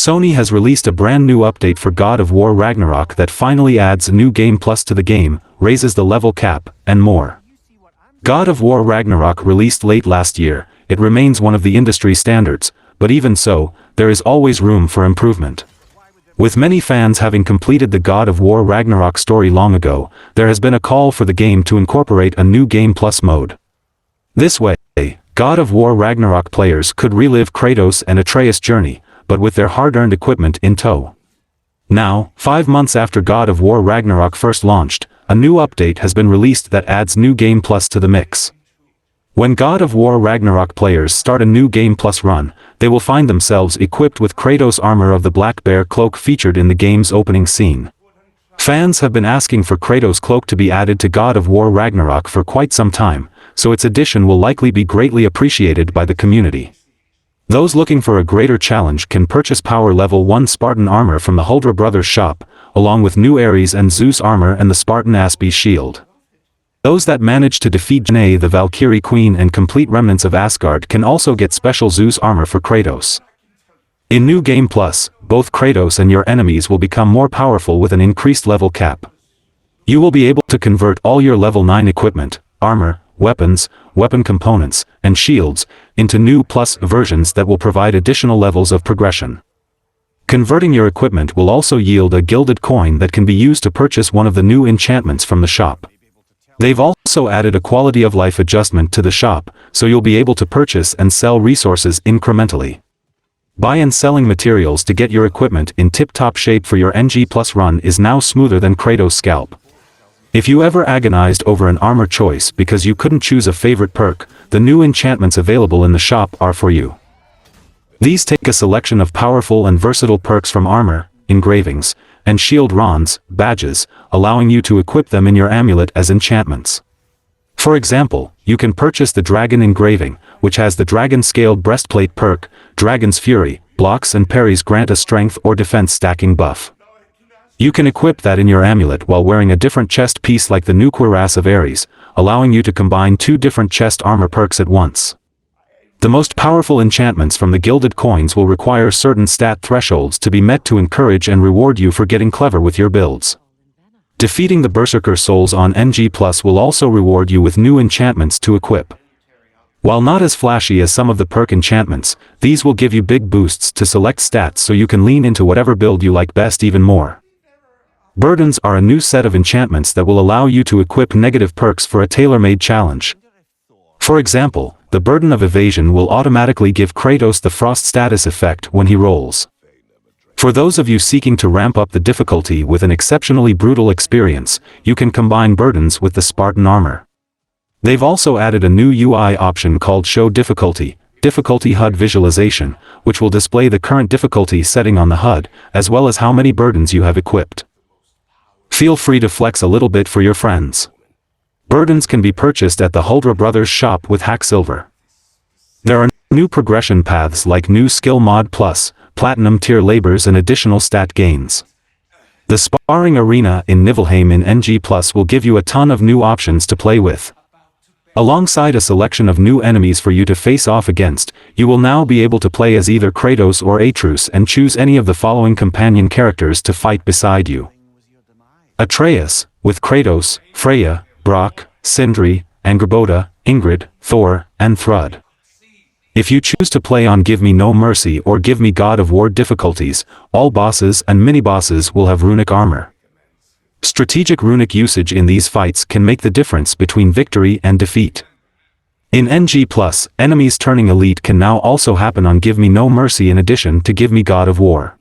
Sony has released a brand new update for God of War Ragnarok that finally adds a new game plus to the game, raises the level cap, and more. God of War Ragnarok released late last year. It remains one of the industry standards, but even so, there is always room for improvement. With many fans having completed the God of War Ragnarok story long ago, there has been a call for the game to incorporate a new Game Plus mode. This way, God of War Ragnarok players could relive Kratos and Atreus' journey, but with their hard-earned equipment in tow. Now, 5 months after God of War Ragnarok first launched, a new update has been released that adds new Game Plus to the mix. When God of War Ragnarok players start a new Game Plus run, they will find themselves equipped with Kratos' armor of the Black Bear cloak featured in the game's opening scene. Fans have been asking for Kratos' cloak to be added to God of War Ragnarok for quite some time, so its addition will likely be greatly appreciated by the community. Those looking for a greater challenge can purchase Power Level 1 Spartan armor from the Huldra Brothers shop, along with new Ares and Zeus armor and the Spartan Aspie shield. Those that manage to defeat Janae the Valkyrie Queen and complete remnants of Asgard can also get special Zeus armor for Kratos. In New Game Plus, both Kratos and your enemies will become more powerful with an increased level cap. You will be able to convert all your level 9 equipment, armor, weapons, weapon components, and shields, into new Plus versions that will provide additional levels of progression. Converting your equipment will also yield a gilded coin that can be used to purchase one of the new enchantments from the shop. They've also added a quality of life adjustment to the shop, so you'll be able to purchase and sell resources incrementally. Buy and selling materials to get your equipment in tip-top shape for your NG Plus run is now smoother than Kratos' scalp. If you ever agonized over an armor choice because you couldn't choose a favorite perk, the new enchantments available in the shop are for you. These take a selection of powerful and versatile perks from armor, engravings, and shield runs, badges, allowing you to equip them in your amulet as enchantments. For example, you can purchase the Dragon engraving, which has the dragon-scaled breastplate perk. Dragon's Fury, blocks and parries grant a strength or defense stacking buff. You can equip that in your amulet while wearing a different chest piece like the new cuirass of Ares, allowing you to combine 2 different chest armor perks at once. The most powerful enchantments from the gilded coins will require certain stat thresholds to be met to encourage and reward you for getting clever with your builds. Defeating the Berserker Souls on NG Plus will also reward you with new enchantments to equip. While not as flashy as some of the perk enchantments, these will give you big boosts to select stats so you can lean into whatever build you like best even more. Burdens are a new set of enchantments that will allow you to equip negative perks for a tailor-made challenge. For example, the Burden of Evasion will automatically give Kratos the Frost status effect when he rolls. For those of you seeking to ramp up the difficulty with an exceptionally brutal experience, you can combine burdens with the Spartan armor. They've also added a new UI option called Show Difficulty HUD Visualization, which will display the current difficulty setting on the HUD, as well as how many burdens you have equipped. Feel free to flex a little bit for your friends. Burdens can be purchased at the Huldra Brothers shop with Hacksilver. There are new progression paths like new Skill Mod Plus, Platinum tier labors and additional stat gains. The Sparring Arena in Niflheim in NG Plus will give you a ton of new options to play with. Alongside a selection of new enemies for you to face off against, you will now be able to play as either Kratos or Atreus and choose any of the following companion characters to fight beside you. Atreus, with Kratos, Freya, Brock, Sindri, Angrboda, Ingrid, Thor, and Thrud. If you choose to play on Give Me No Mercy or Give Me God of War difficulties, all bosses and mini-bosses will have runic armor. Strategic runic usage in these fights can make the difference between victory and defeat. In NG+, enemies turning elite can now also happen on Give Me No Mercy in addition to Give Me God of War.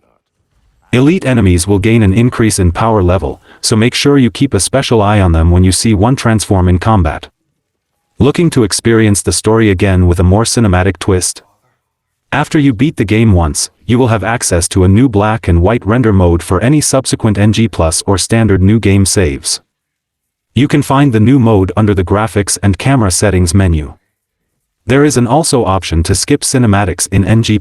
Elite enemies will gain an increase in power level, so make sure you keep a special eye on them when you see one transform in combat. Looking to experience the story again with a more cinematic twist? After you beat the game once, you will have access to a new black and white render mode for any subsequent NG+ or standard new game saves. You can find the new mode under the Graphics and Camera Settings menu. There is an also option to skip cinematics in NG+.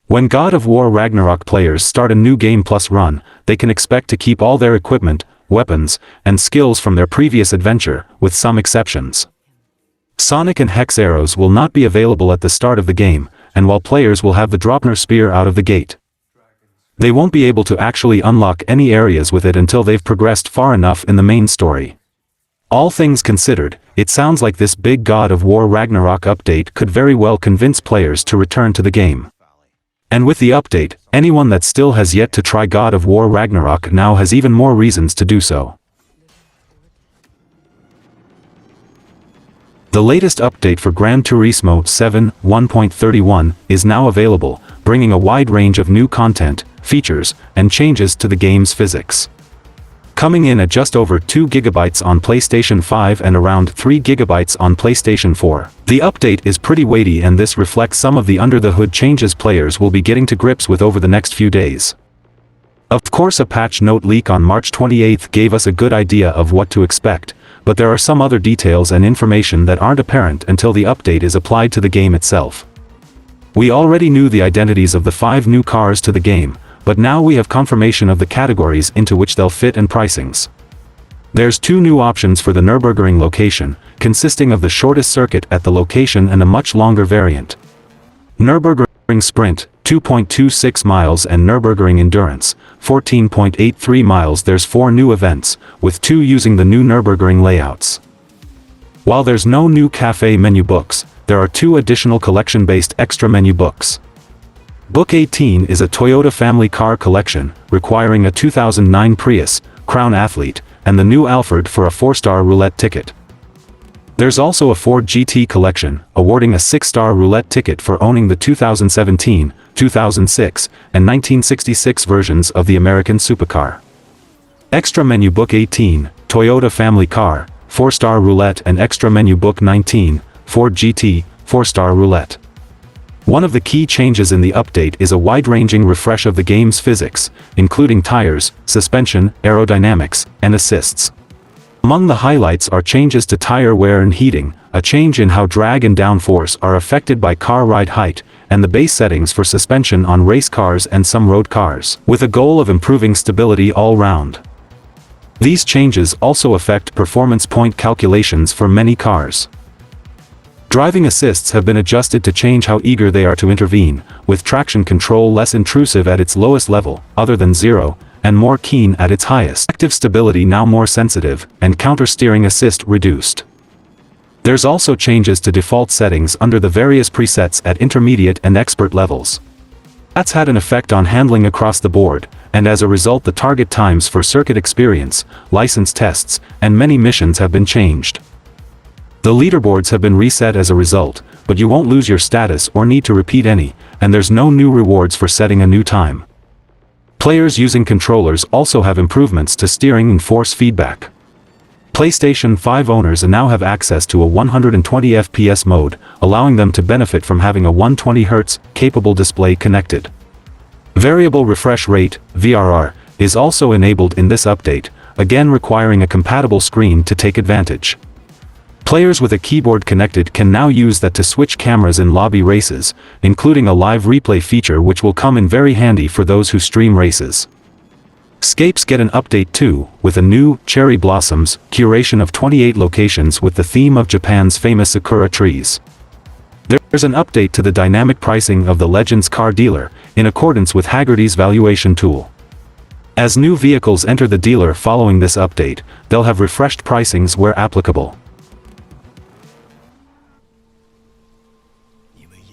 When God of War Ragnarok players start a new Game Plus run, they can expect to keep all their equipment, weapons, and skills from their previous adventure, with some exceptions. Sonic and Hex arrows will not be available at the start of the game, and while players will have the Dropner Spear out of the gate, They won't be able to actually unlock any areas with it until they've progressed far enough in the main story. All things considered, it sounds like this big God of War Ragnarok update could very well convince players to return to the game. And with the update, anyone that still has yet to try God of War Ragnarok now has even more reasons to do so. The latest update for Gran Turismo 7 1.31 is now available, bringing a wide range of new content, features, and changes to the game's physics. Coming in at just over 2 GB on PlayStation 5 and around 3 GB on PlayStation 4. The update is pretty weighty, and this reflects some of the under-the-hood changes players will be getting to grips with over the next few days. Of course, a patch note leak on March 28 gave us a good idea of what to expect, but there are some other details and information that aren't apparent until the update is applied to the game itself. We already knew the identities of the 5 new cars to the game, but now we have confirmation of the categories into which they'll fit and pricings. There's 2 new options for the Nürburgring location, consisting of the shortest circuit at the location and a much longer variant. Nürburgring Sprint, 2.26 miles, and Nürburgring Endurance, 14.83 miles. There's 4 new events, with 2 using the new Nürburgring layouts. While there's no new cafe menu books, there are 2 additional collection-based extra menu books. Book 18 is a Toyota family car collection, requiring a 2009 Prius, Crown Athlete, and the new Alfred for a 4-star roulette ticket. There's also a Ford GT collection, awarding a 6-star roulette ticket for owning the 2017, 2006, and 1966 versions of the American supercar. Extra Menu Book 18, Toyota Family Car, 4-star roulette, and Extra Menu Book 19, Ford GT, 4-star roulette. One of the key changes in the update is a wide-ranging refresh of the game's physics, including tires, suspension, aerodynamics, and assists. Among the highlights are changes to tire wear and heating, a change in how drag and downforce are affected by car ride height, and the base settings for suspension on race cars and some road cars, with a goal of improving stability all round. These changes also affect performance point calculations for many cars. Driving assists have been adjusted to change how eager they are to intervene, with traction control less intrusive at its lowest level, other than 0, and more keen at its highest. Active stability now more sensitive, and counter-steering assist reduced. There's also changes to default settings under the various presets at intermediate and expert levels. That's had an effect on handling across the board, and as a result the target times for circuit experience, license tests, and many missions have been changed. The leaderboards have been reset as a result, but you won't lose your status or need to repeat any, and there's no new rewards for setting a new time. Players using controllers also have improvements to steering and force feedback. PlayStation 5 owners now have access to a 120 FPS mode, allowing them to benefit from having a 120Hz capable display connected. Variable refresh rate, VRR, is also enabled in this update, again requiring a compatible screen to take advantage. Players with a keyboard connected can now use that to switch cameras in lobby races, including a live replay feature which will come in very handy for those who stream races. Scapes get an update too, with a new Cherry Blossoms curation of 28 locations with the theme of Japan's famous sakura trees. There's an update to the dynamic pricing of the Legends car dealer, in accordance with Haggerty's valuation tool. As new vehicles enter the dealer following this update, they'll have refreshed pricings where applicable.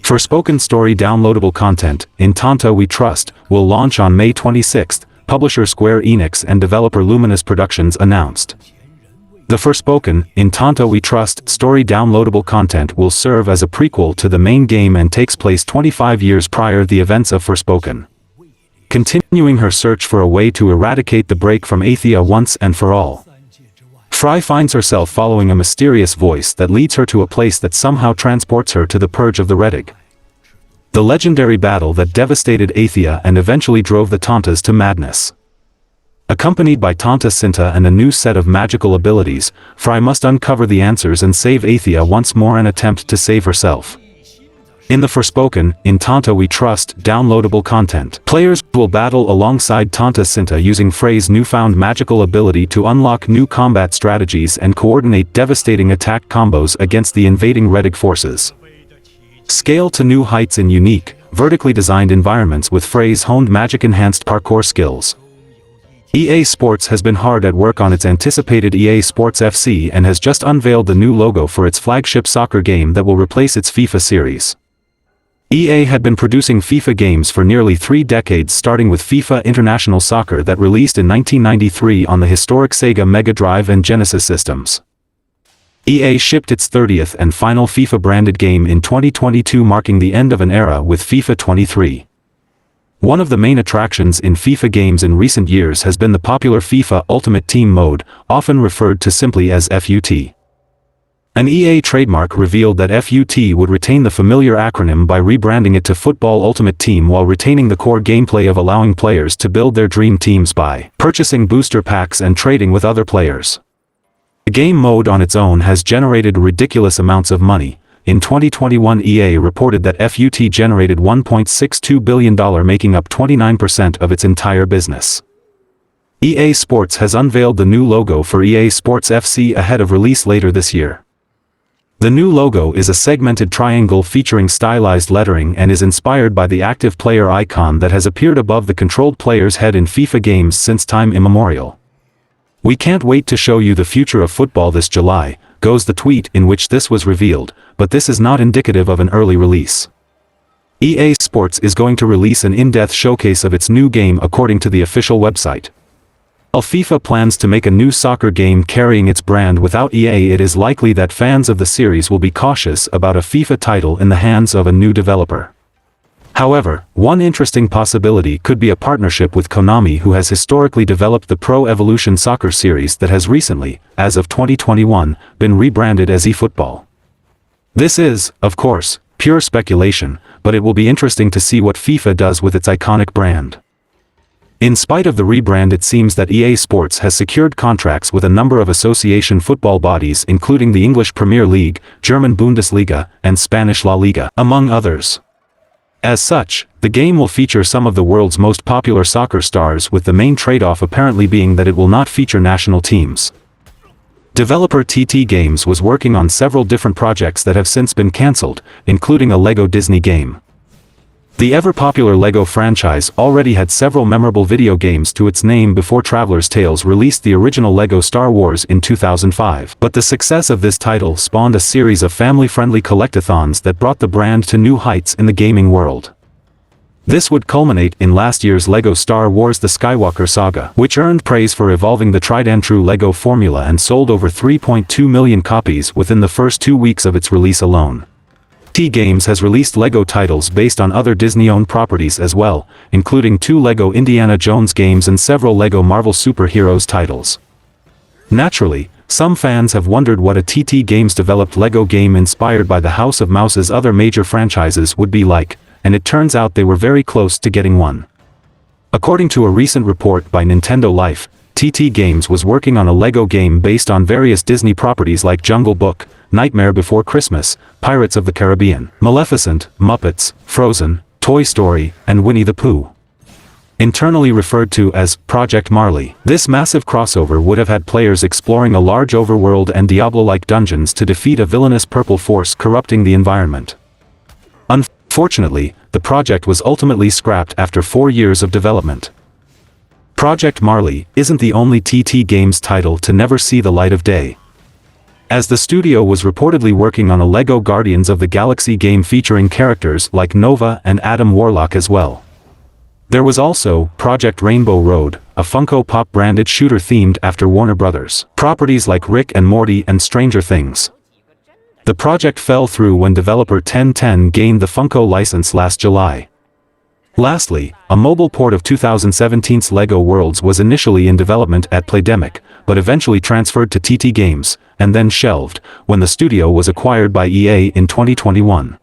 Forspoken story downloadable content, In Tanta We Trust, will launch on May 26, publisher Square Enix and developer Luminous Productions announced. The Forspoken, In Tanta We Trust story downloadable content will serve as a prequel to the main game and takes place 25 years prior the events of Forspoken. Continuing her search for a way to eradicate the break from Athia once and for all. Fry finds herself following a mysterious voice that leads her to a place that somehow transports her to the Purge of the Redig. The legendary battle that devastated Athia and eventually drove the Tantas to madness. Accompanied by Tanta Cinta and a new set of magical abilities, Fry must uncover the answers and save Athia once more and attempt to save herself. In the Forspoken, In Tanta We Trust downloadable content, players will battle alongside Tanta Cinta using Frey's newfound magical ability to unlock new combat strategies and coordinate devastating attack combos against the invading Redig forces. Scale to new heights in unique, vertically designed environments with phrase-honed magic-enhanced parkour skills. EA Sports has been hard at work on its anticipated EA Sports FC and has just unveiled the new logo for its flagship soccer game that will replace its FIFA series. EA had been producing FIFA games for nearly 3 decades, starting with FIFA International Soccer that released in 1993 on the historic Sega Mega Drive and Genesis systems. EA shipped its 30th and final FIFA-branded game in 2022, marking the end of an era with FIFA 23. One of the main attractions in FIFA games in recent years has been the popular FIFA Ultimate Team mode, often referred to simply as FUT. An EA trademark revealed that FUT would retain the familiar acronym by rebranding it to Football Ultimate Team while retaining the core gameplay of allowing players to build their dream teams by purchasing booster packs and trading with other players. The game mode on its own has generated ridiculous amounts of money. In 2021, EA reported that FUT generated $1.62 billion, making up 29% of its entire business. EA Sports has unveiled the new logo for EA Sports FC ahead of release later this year. The new logo is a segmented triangle featuring stylized lettering and is inspired by the active player icon that has appeared above the controlled player's head in FIFA games since time immemorial. "We can't wait to show you the future of football this July," goes the tweet in which this was revealed, but this is not indicative of an early release. EA Sports is going to release an in-depth showcase of its new game according to the official website. While FIFA plans to make a new soccer game carrying its brand without EA, it is likely that fans of the series will be cautious about a FIFA title in the hands of a new developer. However, one interesting possibility could be a partnership with Konami, who has historically developed the Pro Evolution Soccer series that has recently, as of 2021, been rebranded as eFootball. This is, of course, pure speculation, but it will be interesting to see what FIFA does with its iconic brand. In spite of the rebrand, it seems that EA Sports has secured contracts with a number of association football bodies, including the English Premier League, German Bundesliga, and Spanish La Liga, among others. As such, the game will feature some of the world's most popular soccer stars, with the main trade-off apparently being that it will not feature national teams. Developer TT Games was working on several different projects that have since been cancelled, including a LEGO Disney game. The ever-popular LEGO franchise already had several memorable video games to its name before Traveler's Tales released the original LEGO Star Wars in 2005. But the success of this title spawned a series of family-friendly collectathons that brought the brand to new heights in the gaming world. This would culminate in last year's LEGO Star Wars: The Skywalker Saga, which earned praise for evolving the tried-and-true LEGO formula and sold over 3.2 million copies within the first 2 weeks of its release alone. TT Games has released LEGO titles based on other Disney-owned properties as well, including 2 LEGO Indiana Jones games and several LEGO Marvel Superheroes titles. Naturally, some fans have wondered what a TT Games developed LEGO game inspired by the House of Mouse's other major franchises would be like, and it turns out they were very close to getting one. According to a recent report by Nintendo Life, TT Games was working on a LEGO game based on various Disney properties like Jungle Book, Nightmare Before Christmas, Pirates of the Caribbean, Maleficent, Muppets, Frozen, Toy Story, and Winnie the Pooh. Internally referred to as Project Marley, this massive crossover would have had players exploring a large overworld and Diablo-like dungeons to defeat a villainous purple force corrupting the environment. Unfortunately, the project was ultimately scrapped after 4 years of development. Project Marley isn't the only TT Games title to never see the light of day, as the studio was reportedly working on a LEGO Guardians of the Galaxy game featuring characters like Nova and Adam Warlock as well. There was also Project Rainbow Road, a Funko Pop branded shooter themed after Warner Bros. Properties like Rick and Morty and Stranger Things. The project fell through when developer 1010 gained the Funko license last July. Lastly, a mobile port of 2017's LEGO Worlds was initially in development at Playdemic, but eventually transferred to TT Games, and then shelved, when the studio was acquired by EA in 2021.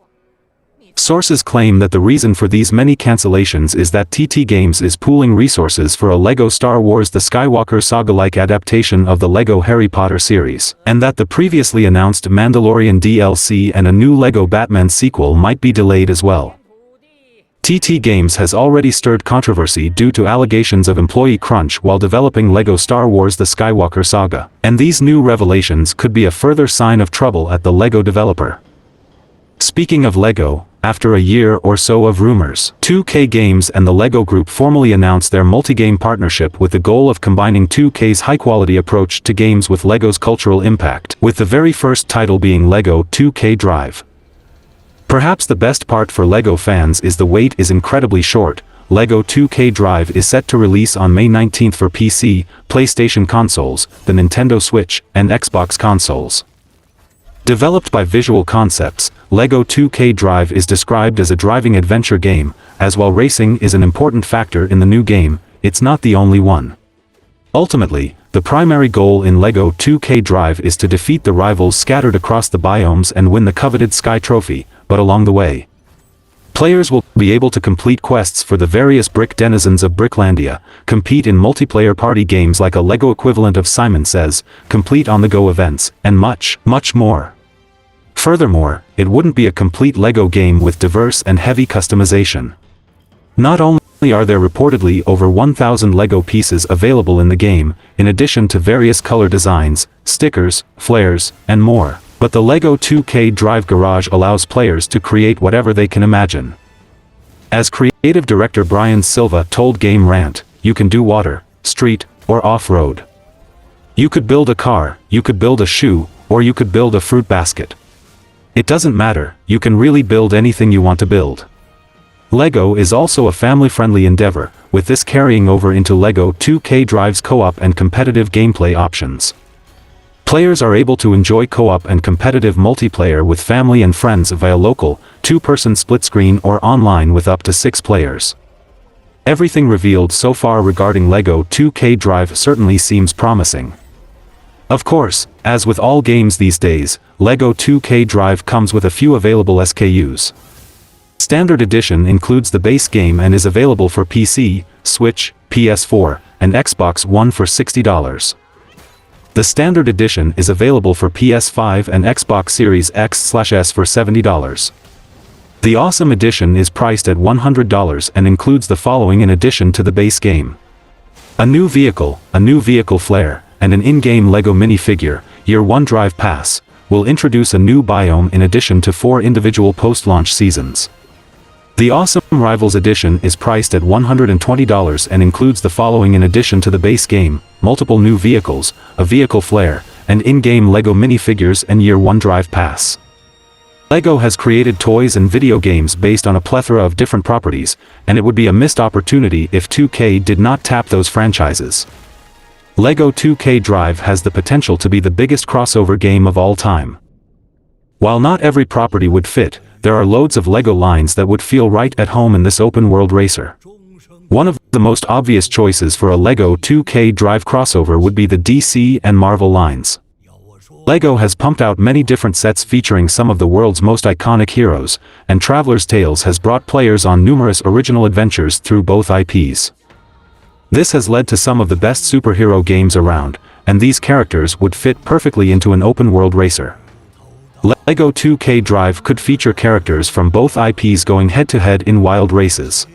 Sources claim that the reason for these many cancellations is that TT Games is pooling resources for a LEGO Star Wars: The Skywalker Saga-like adaptation of the LEGO Harry Potter series, and that the previously announced Mandalorian DLC and a new LEGO Batman sequel might be delayed as well. TT Games has already stirred controversy due to allegations of employee crunch while developing LEGO Star Wars: The Skywalker Saga, and these new revelations could be a further sign of trouble at the LEGO developer. Speaking of LEGO, after a year or so of rumors. 2K Games and the LEGO Group formally announced their multi-game partnership with the goal of combining 2K's high-quality approach to games with LEGO's cultural impact, with the very first title being LEGO 2K Drive. Perhaps the best part for LEGO fans is the wait is incredibly short. LEGO 2K Drive is set to release on May 19 for PC, PlayStation consoles, the Nintendo Switch, and Xbox consoles. Developed by Visual Concepts, LEGO 2K Drive is described as a driving adventure game, as while racing is an important factor in the new game, it's not the only one. Ultimately, the primary goal in LEGO 2K Drive is to defeat the rivals scattered across the biomes and win the coveted Sky Trophy, but along the way, players will be able to complete quests for the various brick denizens of Bricklandia, compete in multiplayer party games like a LEGO equivalent of Simon Says, complete on-the-go events, and much, much more. Furthermore, it wouldn't be a complete LEGO game with diverse and heavy customization. Not only are there reportedly over 1,000 LEGO pieces available in the game, in addition to various color designs, stickers, flares, and more, but the LEGO 2K Drive Garage allows players to create whatever they can imagine. As creative director Brian Silva told Game Rant, you can do water, street, or off-road. You could build a car, you could build a shoe, or you could build a fruit basket. It doesn't matter, you can really build anything you want to build. LEGO is also a family-friendly endeavor, with this carrying over into LEGO 2K Drive's co-op and competitive gameplay options. Players are able to enjoy co-op and competitive multiplayer with family and friends via local, two-person split-screen or online with up to 6 players. Everything revealed so far regarding LEGO 2K Drive certainly seems promising. Of course, as with all games these days, LEGO 2K Drive comes with a few available SKUs. Standard Edition includes the base game and is available for PC, Switch, PS4, and Xbox One for $60. The Standard Edition is available for PS5 and Xbox Series X/S for $70. The Awesome Edition is priced at $100 and includes the following in addition to the base game: a new vehicle flare, and an in-game LEGO minifigure. Year 1 Drive Pass will introduce a new biome in addition to 4 individual post-launch seasons. The Awesome Rivals Edition is priced at $120 and includes the following in addition to the base game: multiple new vehicles, a vehicle flare, and in-game LEGO minifigures and Year 1 Drive Pass. LEGO has created toys and video games based on a plethora of different properties, and it would be a missed opportunity if 2K did not tap those franchises. LEGO 2K Drive has the potential to be the biggest crossover game of all time. While not every property would fit, there are loads of LEGO lines that would feel right at home in this open-world racer. One of the most obvious choices for a LEGO 2K Drive crossover would be the DC and Marvel lines. LEGO has pumped out many different sets featuring some of the world's most iconic heroes, and Traveler's Tales has brought players on numerous original adventures through both IPs. This has led to some of the best superhero games around, and these characters would fit perfectly into an open-world racer. LEGO 2K Drive could feature characters from both IPs going head-to-head in wild races.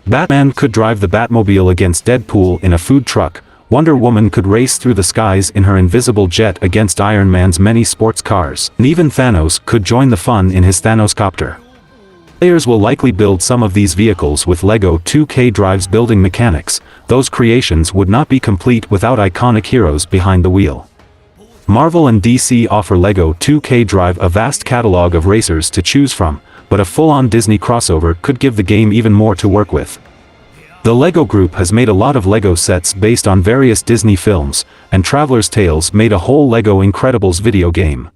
Batman could drive the Batmobile against Deadpool in a food truck, Wonder Woman could race through the skies in her invisible jet against Iron Man's many sports cars, and even Thanos could join the fun in his Thanoscopter. Players will likely build some of these vehicles with LEGO 2K Drive's building mechanics. Those creations would not be complete without iconic heroes behind the wheel. Marvel and DC offer LEGO 2K Drive a vast catalog of racers to choose from, but a full-on Disney crossover could give the game even more to work with. The LEGO Group has made a lot of LEGO sets based on various Disney films, and Traveler's Tales made a whole LEGO Incredibles video game.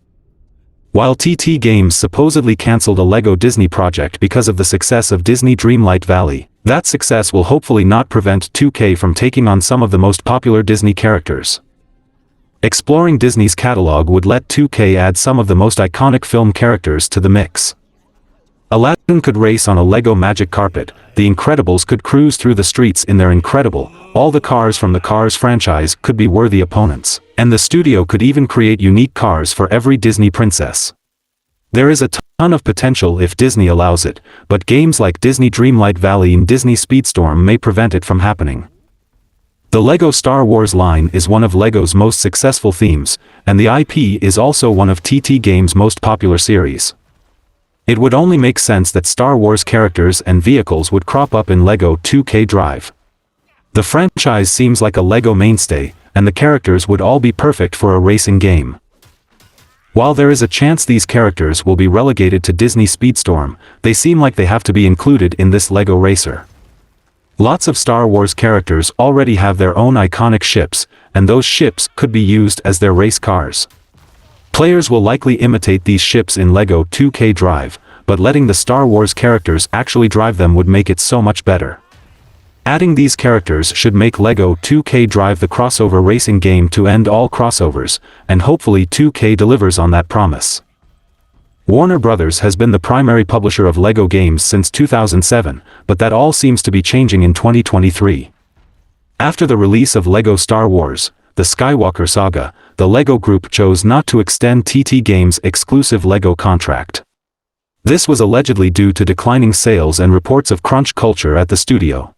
While TT Games supposedly cancelled a LEGO Disney project because of the success of Disney Dreamlight Valley, that success will hopefully not prevent 2K from taking on some of the most popular Disney characters. Exploring Disney's catalog would let 2K add some of the most iconic film characters to the mix. Aladdin could race on a LEGO magic carpet, the Incredibles could cruise through the streets in their Incredible, all the cars from the Cars franchise could be worthy opponents, and the studio could even create unique cars for every Disney princess. There is a ton of potential if Disney allows it, but games like Disney Dreamlight Valley and Disney Speedstorm may prevent it from happening. The LEGO Star Wars line is one of LEGO's most successful themes, and the IP is also one of TT Games' most popular series. It would only make sense that Star Wars characters and vehicles would crop up in LEGO 2K Drive. The franchise seems like a LEGO mainstay, and the characters would all be perfect for a racing game. While there is a chance these characters will be relegated to Disney Speedstorm, they seem like they have to be included in this LEGO racer. Lots of Star Wars characters already have their own iconic ships, and those ships could be used as their race cars. Players will likely imitate these ships in LEGO 2K Drive, but letting the Star Wars characters actually drive them would make it so much better. Adding these characters should make LEGO 2K Drive the crossover racing game to end all crossovers, and hopefully 2K delivers on that promise. Warner Bros. Has been the primary publisher of LEGO games since 2007, but that all seems to be changing in 2023. After the release of LEGO Star Wars: The Skywalker Saga, the LEGO Group chose not to extend TT Games' exclusive LEGO contract. This was allegedly due to declining sales and reports of crunch culture at the studio.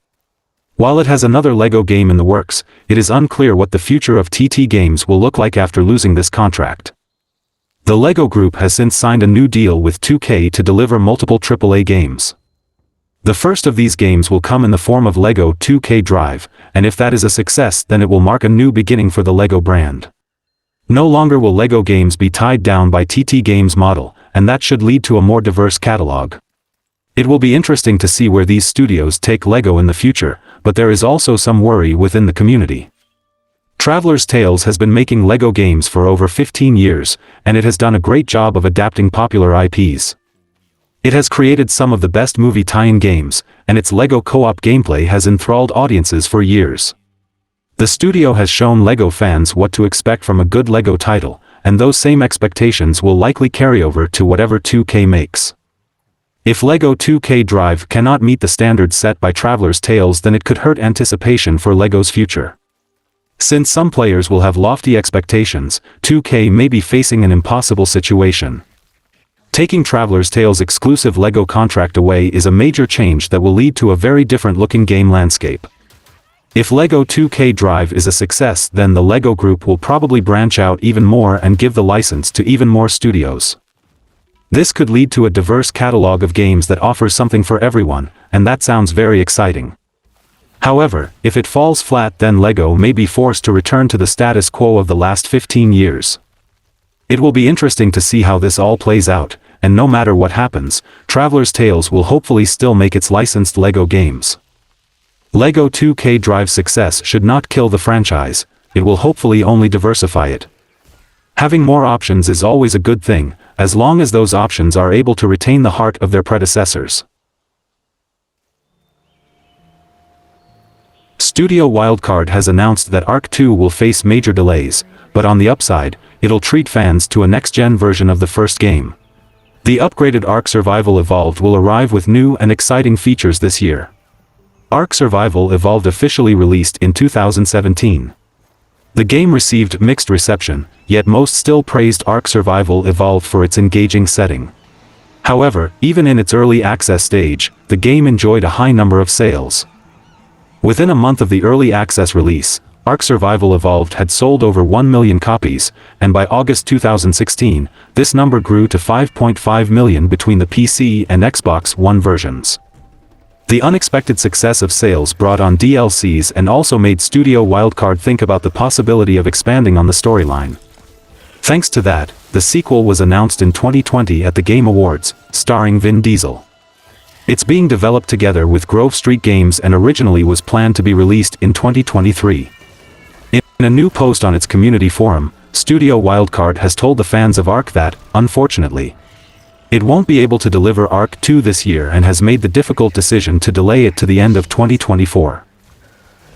While it has another LEGO game in the works, it is unclear what the future of TT Games will look like after losing this contract. The LEGO Group has since signed a new deal with 2K to deliver multiple AAA games. The first of these games will come in the form of LEGO 2K Drive, and if that is a success, then it will mark a new beginning for the LEGO brand. No longer will LEGO games be tied down by TT Games' model, and that should lead to a more diverse catalog. It will be interesting to see where these studios take LEGO in the future, but there is also some worry within the community. Traveller's Tales has been making LEGO games for over 15 years, and it has done a great job of adapting popular IPs. It has created some of the best movie tie-in games, and its LEGO co-op gameplay has enthralled audiences for years. The studio has shown LEGO fans what to expect from a good LEGO title, and those same expectations will likely carry over to whatever 2K makes. If LEGO 2K Drive cannot meet the standards set by Traveller's Tales, then it could hurt anticipation for LEGO's future. Since some players will have lofty expectations, 2K may be facing an impossible situation. Taking Traveller's Tales' exclusive LEGO contract away is a major change that will lead to a very different looking game landscape. If LEGO 2K Drive is a success, then the LEGO Group will probably branch out even more and give the license to even more studios. This could lead to a diverse catalog of games that offers something for everyone, and that sounds very exciting. However, if it falls flat, then LEGO may be forced to return to the status quo of the last 15 years. It will be interesting to see how this all plays out, and no matter what happens, Traveller's Tales will hopefully still make its licensed LEGO games. LEGO 2K Drive's success should not kill the franchise, it will hopefully only diversify it. Having more options is always a good thing, as long as those options are able to retain the heart of their predecessors. Studio Wildcard has announced that Ark 2 will face major delays, but on the upside, it'll treat fans to a next-gen version of the first game. The upgraded Ark Survival Evolved will arrive with new and exciting features this year. Ark Survival Evolved officially released in 2017. The game received mixed reception, yet most still praised Ark Survival Evolved for its engaging setting. However, even in its early access stage, the game enjoyed a high number of sales. Within a month of the early access release, Ark Survival Evolved had sold over 1 million copies, and by August 2016, this number grew to 5.5 million between the PC and Xbox One versions. The unexpected success of sales brought on DLCs and also made Studio Wildcard think about the possibility of expanding on the storyline. Thanks to that, the sequel was announced in 2020 at the Game Awards, starring Vin Diesel. It's being developed together with Grove Street Games and originally was planned to be released in 2023. In a new post on its community forum, Studio Wildcard has told the fans of Ark that, unfortunately, it won't be able to deliver Ark 2 this year and has made the difficult decision to delay it to the end of 2024.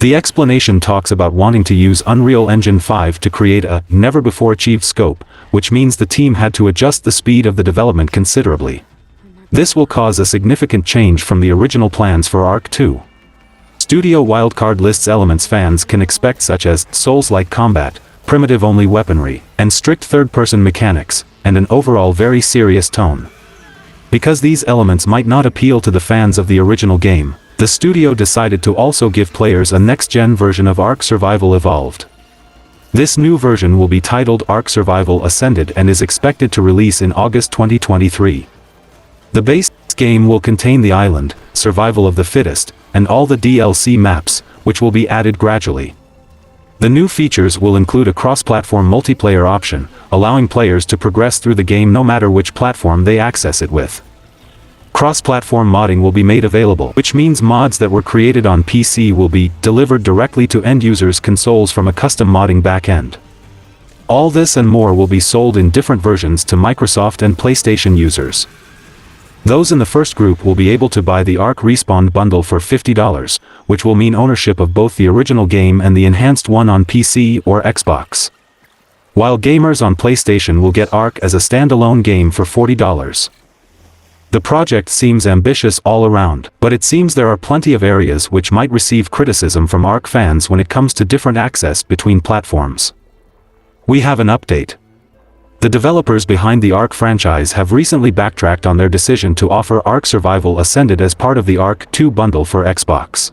The explanation talks about wanting to use Unreal Engine 5 to create a never-before-achieved scope, which means the team had to adjust the speed of the development considerably. This will cause a significant change from the original plans for Ark 2. Studio Wildcard lists elements fans can expect, such as Souls-like combat, primitive-only weaponry, and strict third-person mechanics, and an overall very serious tone. Because these elements might not appeal to the fans of the original game, the studio decided to also give players a next-gen version of Ark Survival Evolved. This new version will be titled Ark Survival Ascended and is expected to release in August 2023. The base game will contain the island, survival of the fittest, and all the DLC maps, which will be added gradually. The new features will include a cross-platform multiplayer option, allowing players to progress through the game no matter which platform they access it with. Cross-platform modding will be made available, which means mods that were created on PC will be delivered directly to end users' consoles from a custom modding backend. All this and more will be sold in different versions to Microsoft and PlayStation users. Those in the first group will be able to buy the Ark Respawn bundle for $50, which will mean ownership of both the original game and the enhanced one on PC or Xbox. While gamers on PlayStation will get Ark as a standalone game for $40. The project seems ambitious all around, but it seems there are plenty of areas which might receive criticism from Ark fans when it comes to different access between platforms. We have an update. The developers behind the Ark franchise have recently backtracked on their decision to offer Ark Survival Ascended as part of the Ark 2 bundle for Xbox.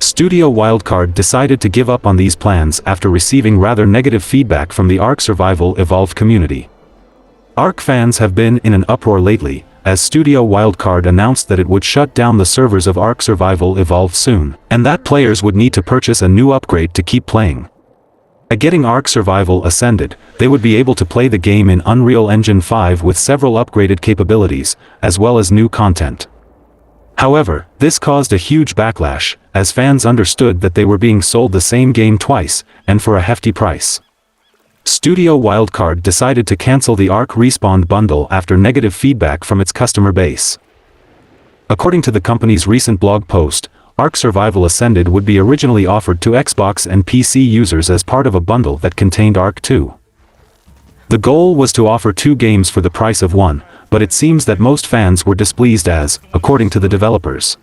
Studio Wildcard decided to give up on these plans after receiving rather negative feedback from the Ark Survival Evolved community. Ark fans have been in an uproar lately, as Studio Wildcard announced that it would shut down the servers of Ark Survival Evolved soon, and that players would need to purchase a new upgrade to keep playing. By getting Ark Survival Ascended, they would be able to play the game in Unreal Engine 5 with several upgraded capabilities, as well as new content. However, this caused a huge backlash, as fans understood that they were being sold the same game twice, and for a hefty price. Studio Wildcard decided to cancel the Ark Respawn bundle after negative feedback from its customer base. According to the company's recent blog post, Ark Survival Ascended would be originally offered to Xbox and PC users as part of a bundle that contained Ark 2. The goal was to offer 2 games for the price of one, but it seems that most fans were displeased as, according to the developers,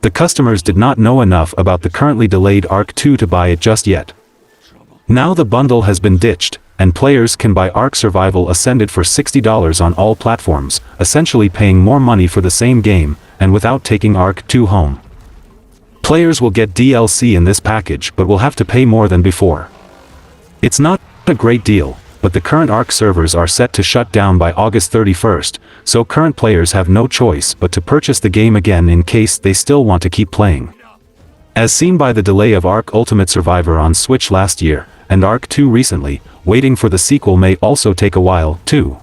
the customers did not know enough about the currently delayed Ark 2 to buy it just yet. Now the bundle has been ditched, and players can buy Ark Survival Ascended for $60 on all platforms, essentially paying more money for the same game, and without taking Ark 2 home. Players will get DLC in this package but will have to pay more than before. It's not a great deal, but the current Ark servers are set to shut down by August 31st, so current players have no choice but to purchase the game again in case they still want to keep playing. As seen by the delay of Ark Ultimate Survivor on Switch last year, and Ark 2 recently, waiting for the sequel may also take a while, too.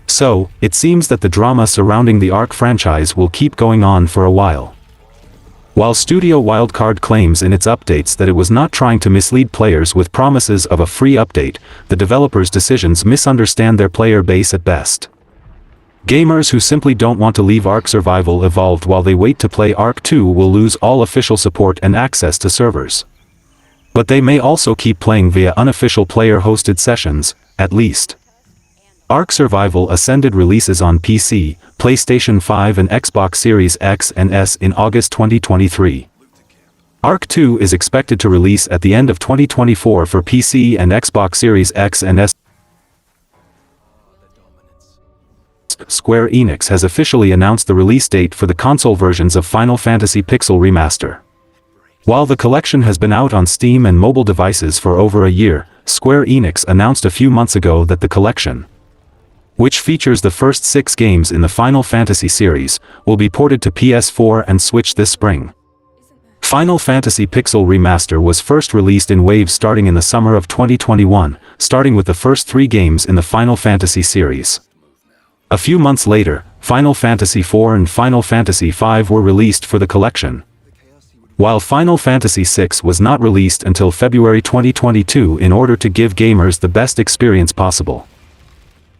So, it seems that the drama surrounding the Ark franchise will keep going on for a while. While Studio Wildcard claims in its updates that it was not trying to mislead players with promises of a free update, the developers' decisions misunderstand their player base at best. Gamers who simply don't want to leave Ark Survival Evolved while they wait to play Ark 2 will lose all official support and access to servers. But they may also keep playing via unofficial player-hosted sessions, at least. Ark Survival Ascended releases on PC, PlayStation 5 and Xbox Series X and S in August 2023. Ark 2 is expected to release at the end of 2024 for PC and Xbox Series X and S. Square Enix has officially announced the release date for the console versions of Final Fantasy Pixel Remaster. While the collection has been out on Steam and mobile devices for over a year, Square Enix announced a few months ago that the collection, which features the first 6 games in the Final Fantasy series, will be ported to PS4 and Switch this spring. Final Fantasy Pixel Remaster was first released in waves starting in the summer of 2021, starting with the first 3 games in the Final Fantasy series. A few months later, Final Fantasy IV and Final Fantasy V were released for the collection, while Final Fantasy VI was not released until February 2022 in order to give gamers the best experience possible.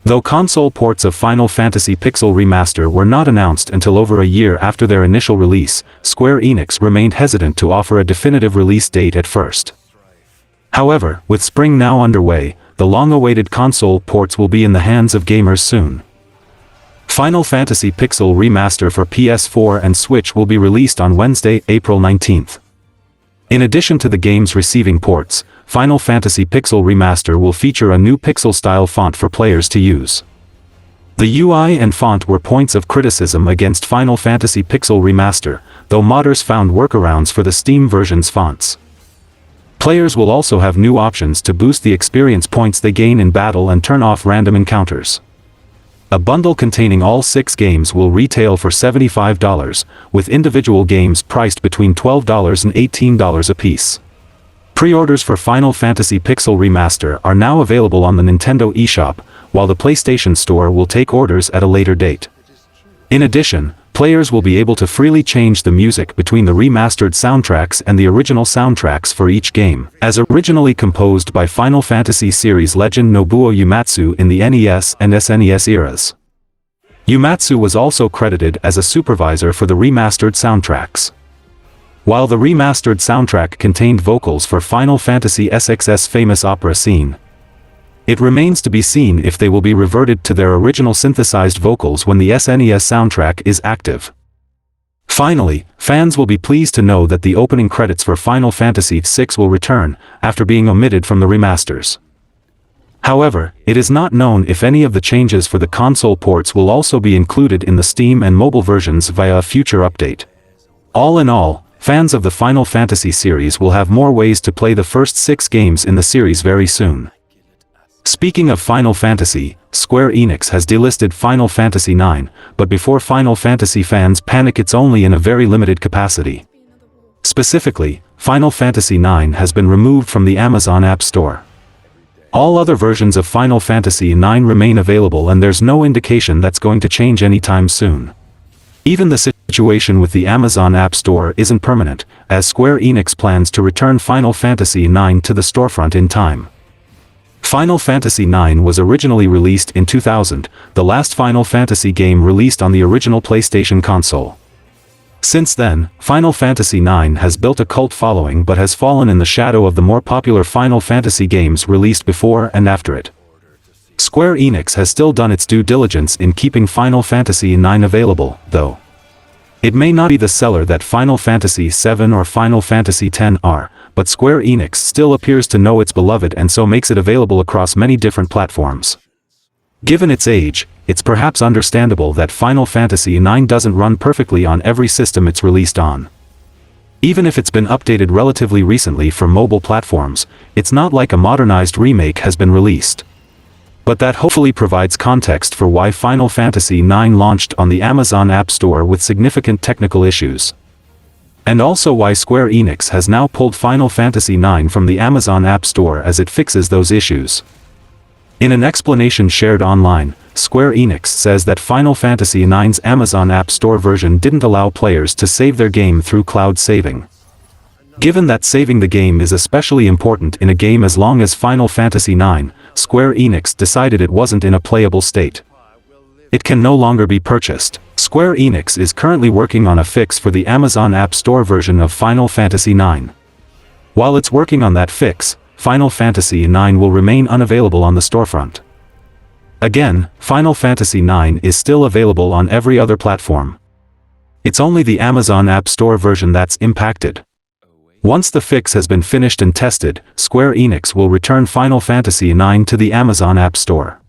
Though console ports of Final Fantasy Pixel Remaster were not announced until over a year after their initial release, Square Enix remained hesitant to offer a definitive release date at first. However, with spring now underway, the long-awaited console ports will be in the hands of gamers soon. Final Fantasy Pixel Remaster for PS4 and Switch will be released on Wednesday, April 19th. In addition to the games receiving ports, Final Fantasy Pixel Remaster will feature a new pixel-style font for players to use. The UI and font were points of criticism against Final Fantasy Pixel Remaster, though modders found workarounds for the Steam version's fonts. Players will also have new options to boost the experience points they gain in battle and turn off random encounters. A bundle containing all 6 games will retail for $75, with individual games priced between $12 and $18 apiece. Pre-orders for Final Fantasy Pixel Remaster are now available on the Nintendo eShop, while the PlayStation Store will take orders at a later date. In addition, players will be able to freely change the music between the remastered soundtracks and the original soundtracks for each game, as originally composed by Final Fantasy series legend Nobuo Uematsu in the NES and SNES eras. Uematsu was also credited as a supervisor for the remastered soundtracks. While the remastered soundtrack contained vocals for Final Fantasy VI's famous opera scene, it remains to be seen if they will be reverted to their original synthesized vocals when the SNES soundtrack is active. Finally, fans will be pleased to know that the opening credits for Final Fantasy VI will return, after being omitted from the remasters. However, it is not known if any of the changes for the console ports will also be included in the Steam and mobile versions via a future update. All in all, fans of the Final Fantasy series will have more ways to play the first 6 games in the series very soon. Speaking of Final Fantasy, Square Enix has delisted Final Fantasy IX, but before Final Fantasy fans panic, it's only in a very limited capacity. Specifically, Final Fantasy IX has been removed from the Amazon App Store. All other versions of Final Fantasy IX remain available, and there's no indication that's going to change anytime soon. Even the situation with the Amazon App Store isn't permanent, as Square Enix plans to return Final Fantasy IX to the storefront in time. Final Fantasy IX was originally released in 2000, the last Final Fantasy game released on the original PlayStation console. Since then, Final Fantasy IX has built a cult following but has fallen in the shadow of the more popular Final Fantasy games released before and after it. Square Enix has still done its due diligence in keeping Final Fantasy IX available, though. It may not be the seller that Final Fantasy VII or Final Fantasy X are, but Square Enix still appears to know it's beloved and so makes it available across many different platforms. Given its age, it's perhaps understandable that Final Fantasy IX doesn't run perfectly on every system it's released on. Even if it's been updated relatively recently for mobile platforms, it's not like a modernized remake has been released. But that hopefully provides context for why Final Fantasy IX launched on the Amazon App Store with significant technical issues. And also why Square Enix has now pulled Final Fantasy IX from the Amazon App Store as it fixes those issues. In an explanation shared online, Square Enix says that Final Fantasy IX's Amazon App Store version didn't allow players to save their game through cloud saving. Given that saving the game is especially important in a game as long as Final Fantasy IX, Square Enix decided it wasn't in a playable state. It can no longer be purchased. Square Enix is currently working on a fix for the Amazon App Store version of Final Fantasy IX. While it's working on that fix, Final Fantasy IX will remain unavailable on the storefront. Again, Final Fantasy IX is still available on every other platform. It's only the Amazon App Store version that's impacted. Once the fix has been finished and tested, Square Enix will return Final Fantasy IX to the Amazon App Store.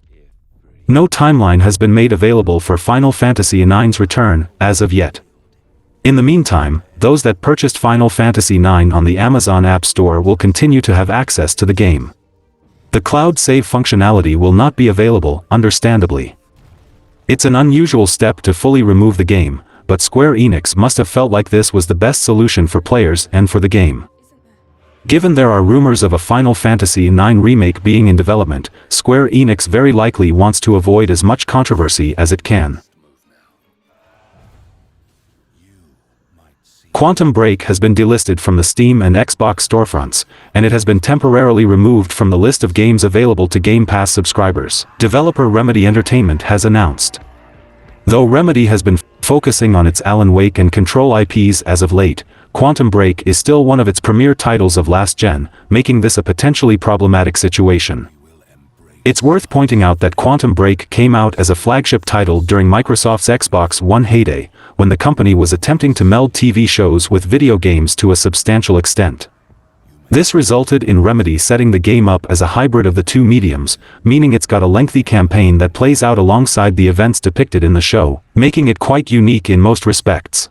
No timeline has been made available for Final Fantasy IX's return, as of yet. In the meantime, those that purchased Final Fantasy IX on the Amazon App Store will continue to have access to the game. The cloud save functionality will not be available, understandably. It's an unusual step to fully remove the game, but Square Enix must have felt like this was the best solution for players and for the game. Given there are rumors of a Final Fantasy IX remake being in development, Square Enix very likely wants to avoid as much controversy as it can. Quantum Break has been delisted from the Steam and Xbox storefronts, and it has been temporarily removed from the list of games available to Game Pass subscribers, developer Remedy Entertainment has announced. Though Remedy has been focusing on its Alan Wake and Control IPs as of late, Quantum Break is still one of its premier titles of last gen, making this a potentially problematic situation. It's worth pointing out that Quantum Break came out as a flagship title during Microsoft's Xbox One heyday, when the company was attempting to meld TV shows with video games to a substantial extent. This resulted in Remedy setting the game up as a hybrid of the two mediums, meaning it's got a lengthy campaign that plays out alongside the events depicted in the show, making it quite unique in most respects.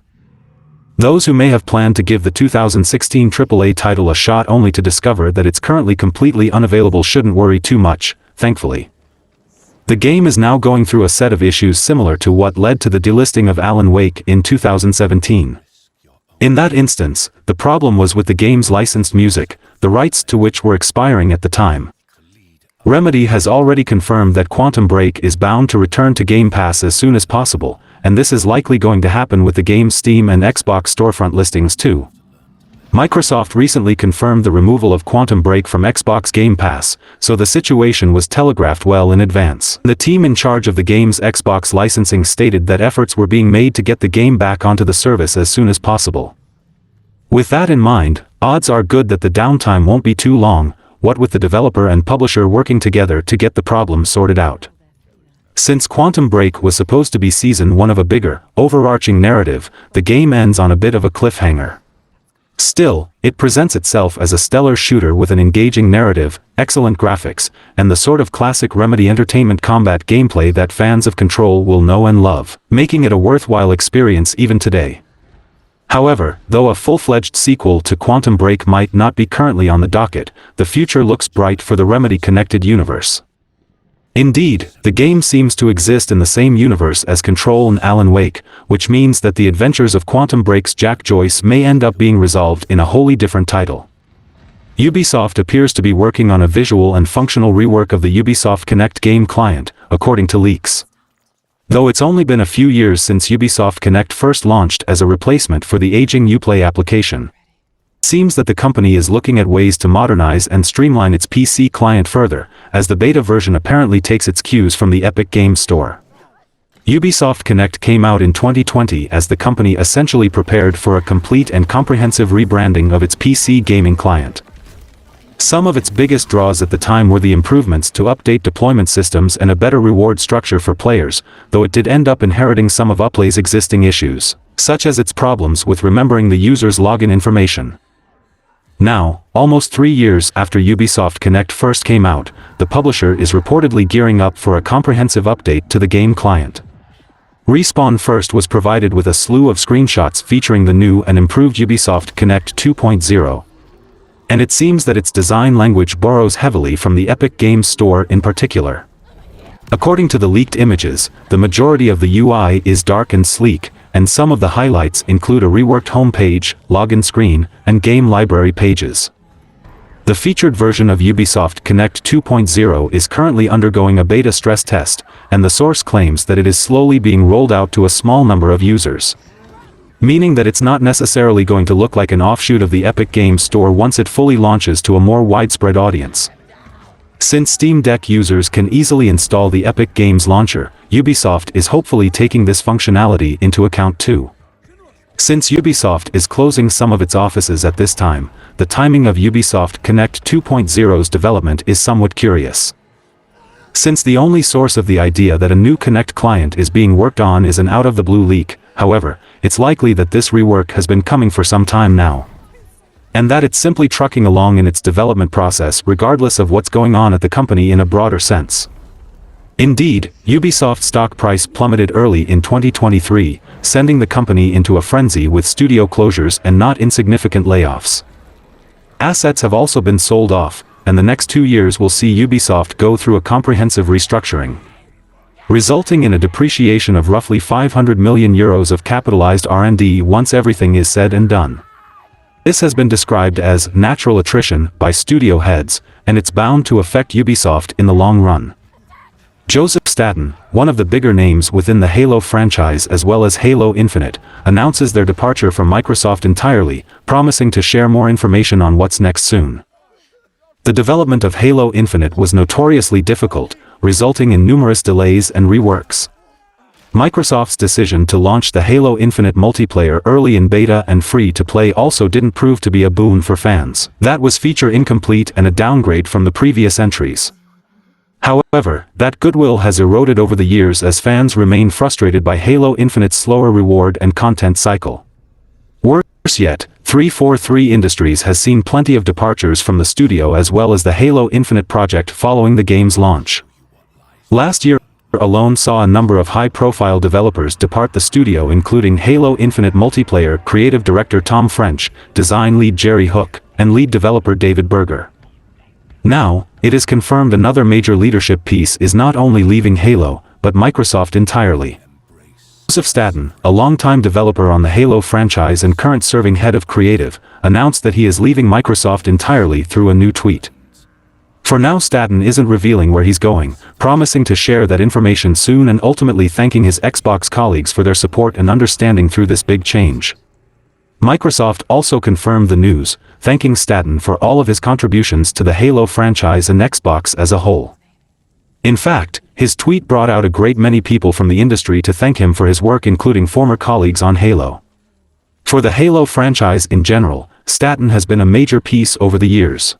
Those who may have planned to give the 2016 AAA title a shot only to discover that it's currently completely unavailable shouldn't worry too much, thankfully. The game is now going through a set of issues similar to what led to the delisting of Alan Wake in 2017. In that instance, the problem was with the game's licensed music, the rights to which were expiring at the time. Remedy has already confirmed that Quantum Break is bound to return to Game Pass as soon as possible, and this is likely going to happen with the game's Steam and Xbox storefront listings too. Microsoft recently confirmed the removal of Quantum Break from Xbox Game Pass, so the situation was telegraphed well in advance. The team in charge of the game's Xbox licensing stated that efforts were being made to get the game back onto the service as soon as possible. With that in mind, odds are good that the downtime won't be too long, what with the developer and publisher working together to get the problem sorted out. Since Quantum Break was supposed to be Season 1 of a bigger, overarching narrative, the game ends on a bit of a cliffhanger. Still, it presents itself as a stellar shooter with an engaging narrative, excellent graphics, and the sort of classic Remedy Entertainment combat gameplay that fans of Control will know and love, making it a worthwhile experience even today. However, though a full-fledged sequel to Quantum Break might not be currently on the docket, the future looks bright for the Remedy connected universe. Indeed, the game seems to exist in the same universe as Control and Alan Wake, which means that the adventures of Quantum Break's Jack Joyce may end up being resolved in a wholly different title. Ubisoft appears to be working on a visual and functional rework of the Ubisoft Connect game client, according to leaks. Though it's only been a few years since Ubisoft Connect first launched as a replacement for the aging Uplay application, it seems that the company is looking at ways to modernize and streamline its PC client further, as the beta version apparently takes its cues from the Epic Games Store. Ubisoft Connect came out in 2020 as the company essentially prepared for a complete and comprehensive rebranding of its PC gaming client. Some of its biggest draws at the time were the improvements to update deployment systems and a better reward structure for players, though it did end up inheriting some of Uplay's existing issues, such as its problems with remembering the user's login information. Now, almost 3 years after Ubisoft Connect first came out, the publisher is reportedly gearing up for a comprehensive update to the game client. Respawn first was provided with a slew of screenshots featuring the new and improved Ubisoft Connect 2.0. And it seems that its design language borrows heavily from the Epic Games Store in particular. According to the leaked images, the majority of the UI is dark and sleek, and some of the highlights include a reworked homepage, login screen, and game library pages. The featured version of Ubisoft Connect 2.0 is currently undergoing a beta stress test, and the source claims that it is slowly being rolled out to a small number of users. Meaning that it's not necessarily going to look like an offshoot of the Epic Games Store once it fully launches to a more widespread audience. Since Steam Deck users can easily install the Epic Games Launcher, Ubisoft is hopefully taking this functionality into account too. Since Ubisoft is closing some of its offices at this time, the timing of Ubisoft Connect 2.0's development is somewhat curious. Since the only source of the idea that a new Connect client is being worked on is an out-of-the-blue leak, however, it's likely that this rework has been coming for some time now. And that it's simply trucking along in its development process regardless of what's going on at the company in a broader sense. Indeed, Ubisoft's stock price plummeted early in 2023, sending the company into a frenzy with studio closures and not insignificant layoffs. Assets have also been sold off, and the next 2 years will see Ubisoft go through a comprehensive restructuring, resulting in a depreciation of roughly €500 million of capitalized R&D once everything is said and done. This has been described as natural attrition by studio heads, and it's bound to affect Ubisoft in the long run. Joseph Staton, one of the bigger names within the Halo franchise as well as Halo Infinite, announces their departure from Microsoft entirely, promising to share more information on what's next soon. The development of Halo Infinite was notoriously difficult, resulting in numerous delays and reworks. Microsoft's decision to launch the Halo Infinite multiplayer early in beta and free to play also didn't prove to be a boon for fans. That was feature incomplete and a downgrade from the previous entries. However, that goodwill has eroded over the years as fans remain frustrated by Halo Infinite's slower reward and content cycle. Worse yet, 343 Industries has seen plenty of departures from the studio as well as the Halo Infinite project following the game's launch. Last year alone saw a number of high-profile developers depart the studio, including Halo Infinite multiplayer creative director Tom French, design lead Jerry Hook, and lead developer David Berger. Now, it is confirmed another major leadership piece is not only leaving Halo, but Microsoft entirely. Joseph Staton, a longtime developer on the Halo franchise and current serving head of creative, announced that he is leaving Microsoft entirely through a new tweet. For now, Staton isn't revealing where he's going, promising to share that information soon and ultimately thanking his Xbox colleagues for their support and understanding through this big change. Microsoft also confirmed the news, thanking Staton for all of his contributions to the Halo franchise and Xbox as a whole. In fact, his tweet brought out a great many people from the industry to thank him for his work, including former colleagues on Halo. For the Halo franchise in general, Staton has been a major piece over the years.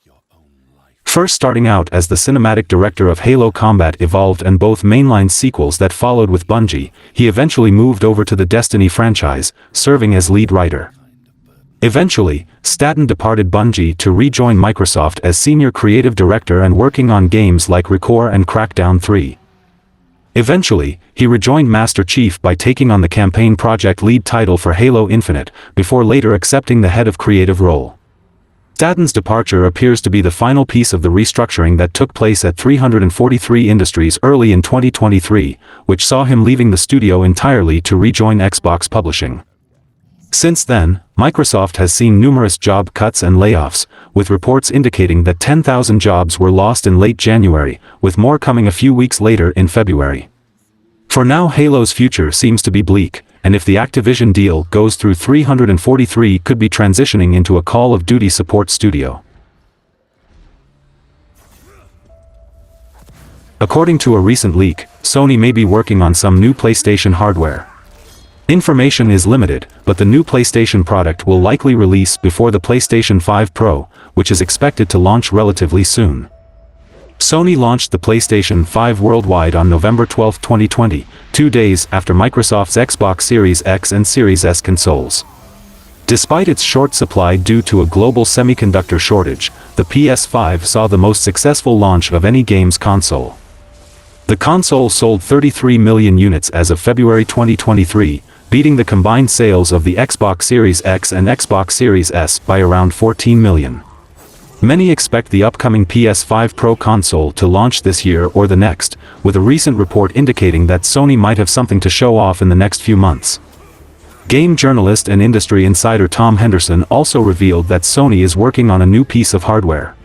First starting out as the cinematic director of Halo Combat Evolved and both mainline sequels that followed with Bungie, he eventually moved over to the Destiny franchise, serving as lead writer. Eventually, Staton departed Bungie to rejoin Microsoft as senior creative director and working on games like Recore and Crackdown 3. Eventually, he rejoined Master Chief by taking on the campaign project lead title for Halo Infinite, before later accepting the head of creative role. Staton's departure appears to be the final piece of the restructuring that took place at 343 Industries early in 2023, which saw him leaving the studio entirely to rejoin Xbox Publishing. Since then, Microsoft has seen numerous job cuts and layoffs, with reports indicating that 10,000 jobs were lost in late January, with more coming a few weeks later in February. For now, Halo's future seems to be bleak, and if the Activision deal goes through, 343 could be transitioning into a Call of Duty support studio. According to a recent leak, Sony may be working on some new PlayStation hardware. Information is limited, but the new PlayStation product will likely release before the PlayStation 5 Pro, which is expected to launch relatively soon. Sony launched the PlayStation 5 worldwide on November 12, 2020, 2 days after Microsoft's Xbox Series X and Series S consoles. Despite its short supply due to a global semiconductor shortage, the PS5 saw the most successful launch of any games console. The console sold 33 million units as of February 2023, beating the combined sales of the Xbox Series X and Xbox Series S by around 14 million. Many expect the upcoming PS5 Pro console to launch this year or the next, with a recent report indicating that Sony might have something to show off in the next few months. Game journalist and industry insider Tom Henderson also revealed that Sony is working on a new piece of hardware.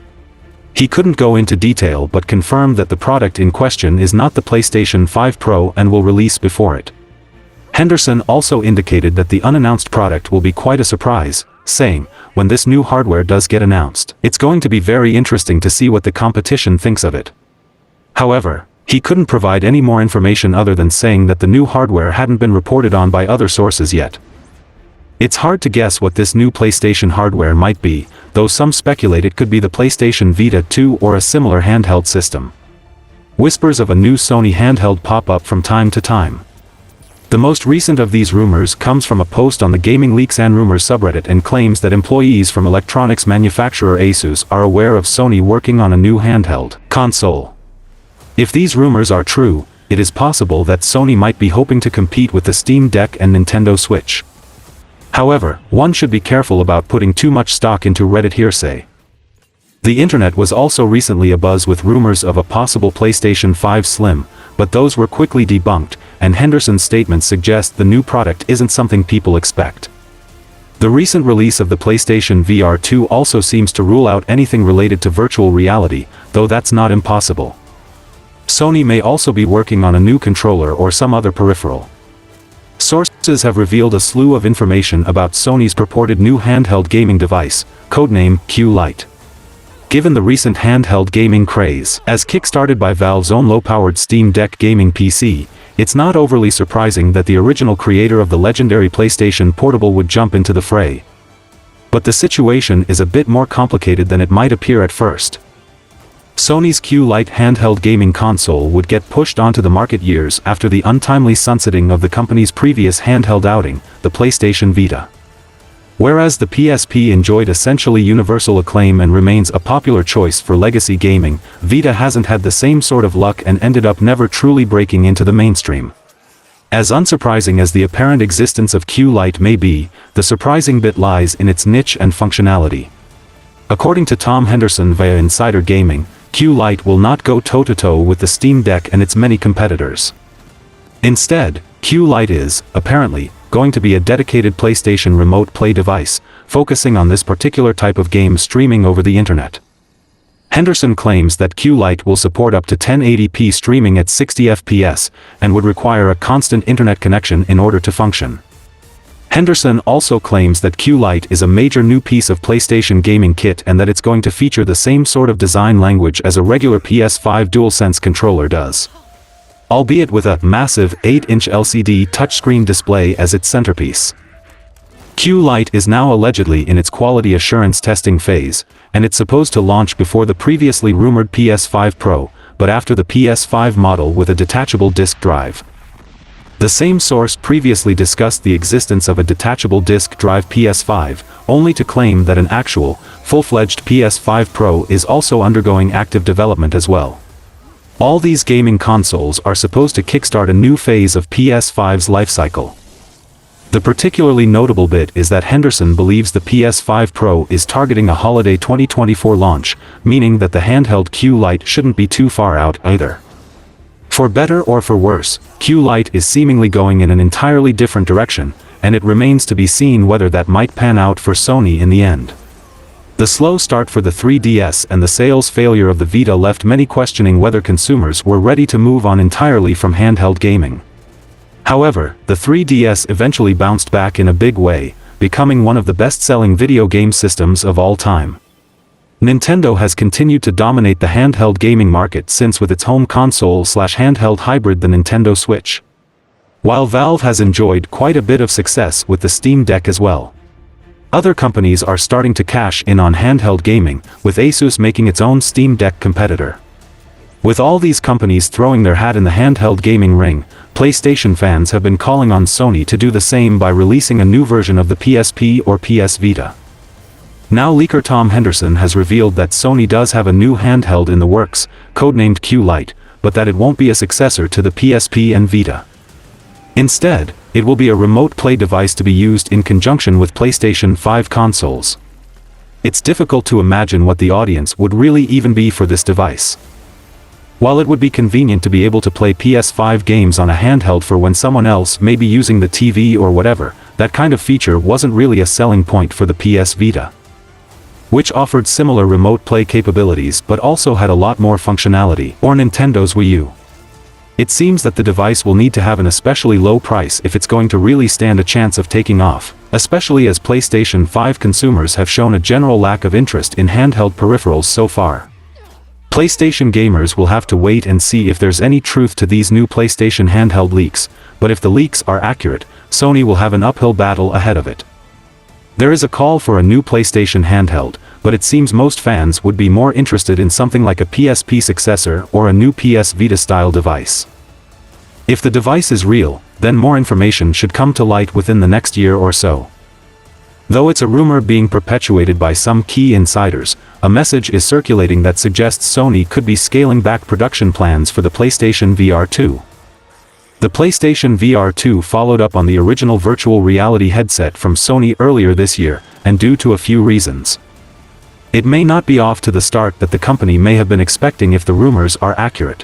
He couldn't go into detail but confirmed that the product in question is not the PlayStation 5 Pro and will release before it. Henderson also indicated that the unannounced product will be quite a surprise, saying, "When this new hardware does get announced, it's going to be very interesting to see what the competition thinks of it." However, he couldn't provide any more information other than saying that the new hardware hadn't been reported on by other sources yet. It's hard to guess what this new PlayStation hardware might be, though some speculate it could be the PlayStation Vita 2 or a similar handheld system. Whispers of a new Sony handheld pop up from time to time. The most recent of these rumors comes from a post on the Gaming Leaks and Rumors subreddit and claims that employees from electronics manufacturer Asus are aware of Sony working on a new handheld console. If these rumors are true, it is possible that Sony might be hoping to compete with the Steam Deck and Nintendo Switch. However, one should be careful about putting too much stock into Reddit hearsay. The internet was also recently abuzz with rumors of a possible PlayStation 5 Slim, but those were quickly debunked, and Henderson's statements suggest the new product isn't something people expect. The recent release of the PlayStation VR 2 also seems to rule out anything related to virtual reality, though that's not impossible. Sony may also be working on a new controller or some other peripheral. Sources have revealed a slew of information about Sony's purported new handheld gaming device, codename Q-Lite. Given the recent handheld gaming craze, as kickstarted by Valve's own low-powered Steam Deck gaming PC, it's not overly surprising that the original creator of the legendary PlayStation Portable would jump into the fray. But the situation is a bit more complicated than it might appear at first. Sony's Q-Lite handheld gaming console would get pushed onto the market years after the untimely sunsetting of the company's previous handheld outing, the PlayStation Vita. Whereas the PSP enjoyed essentially universal acclaim and remains a popular choice for legacy gaming, Vita hasn't had the same sort of luck and ended up never truly breaking into the mainstream. As unsurprising as the apparent existence of Q-Lite may be, the surprising bit lies in its niche and functionality. According to Tom Henderson via Insider Gaming, Q Lite will not go toe-to-toe with the Steam Deck and its many competitors. Instead, Q Lite is, apparently, going to be a dedicated PlayStation remote play device, focusing on this particular type of game streaming over the internet. Henderson claims that Q Lite will support up to 1080p streaming at 60 FPS, and would require a constant internet connection in order to function. Henderson also claims that Q Lite is a major new piece of PlayStation gaming kit and that it's going to feature the same sort of design language as a regular PS5 DualSense controller does, albeit with a massive 8-inch LCD touchscreen display as its centerpiece. Q Lite is now allegedly in its quality assurance testing phase, and it's supposed to launch before the previously rumored PS5 Pro, but after the PS5 model with a detachable disk drive. The same source previously discussed the existence of a detachable disk drive PS5, only to claim that an actual, full-fledged PS5 Pro is also undergoing active development as well. All these gaming consoles are supposed to kickstart a new phase of PS5's lifecycle. The particularly notable bit is that Henderson believes the PS5 Pro is targeting a holiday 2024 launch, meaning that the handheld Q Lite shouldn't be too far out either. For better or for worse, Q Lite is seemingly going in an entirely different direction, and it remains to be seen whether that might pan out for Sony in the end. The slow start for the 3DS and the sales failure of the Vita left many questioning whether consumers were ready to move on entirely from handheld gaming. However, the 3DS eventually bounced back in a big way, becoming one of the best-selling video game systems of all time. Nintendo has continued to dominate the handheld gaming market since with its home console/handheld hybrid the Nintendo Switch, while Valve has enjoyed quite a bit of success with the Steam Deck as well. Other companies are starting to cash in on handheld gaming, with Asus making its own Steam Deck competitor. With all these companies throwing their hat in the handheld gaming ring, PlayStation fans have been calling on Sony to do the same by releasing a new version of the PSP or PS Vita. Now leaker Tom Henderson has revealed that Sony does have a new handheld in the works, codenamed Q Lite, but that it won't be a successor to the PSP and Vita. Instead, it will be a remote play device to be used in conjunction with PlayStation 5 consoles. It's difficult to imagine what the audience would really even be for this device. While it would be convenient to be able to play PS5 games on a handheld for when someone else may be using the TV or whatever, that kind of feature wasn't really a selling point for the PS Vita, which offered similar remote play capabilities but also had a lot more functionality, or Nintendo's Wii U. It seems that the device will need to have an especially low price if it's going to really stand a chance of taking off, especially as PlayStation 5 consumers have shown a general lack of interest in handheld peripherals so far. PlayStation gamers will have to wait and see if there's any truth to these new PlayStation handheld leaks, but if the leaks are accurate, Sony will have an uphill battle ahead of it. There is a call for a new PlayStation handheld, but it seems most fans would be more interested in something like a PSP successor or a new PS Vita-style device. If the device is real, then more information should come to light within the next year or so. Though it's a rumor being perpetuated by some key insiders, a message is circulating that suggests Sony could be scaling back production plans for the PlayStation VR 2. The PlayStation VR 2 followed up on the original virtual reality headset from Sony earlier this year, and due to a few reasons, it may not be off to the start that the company may have been expecting if the rumors are accurate.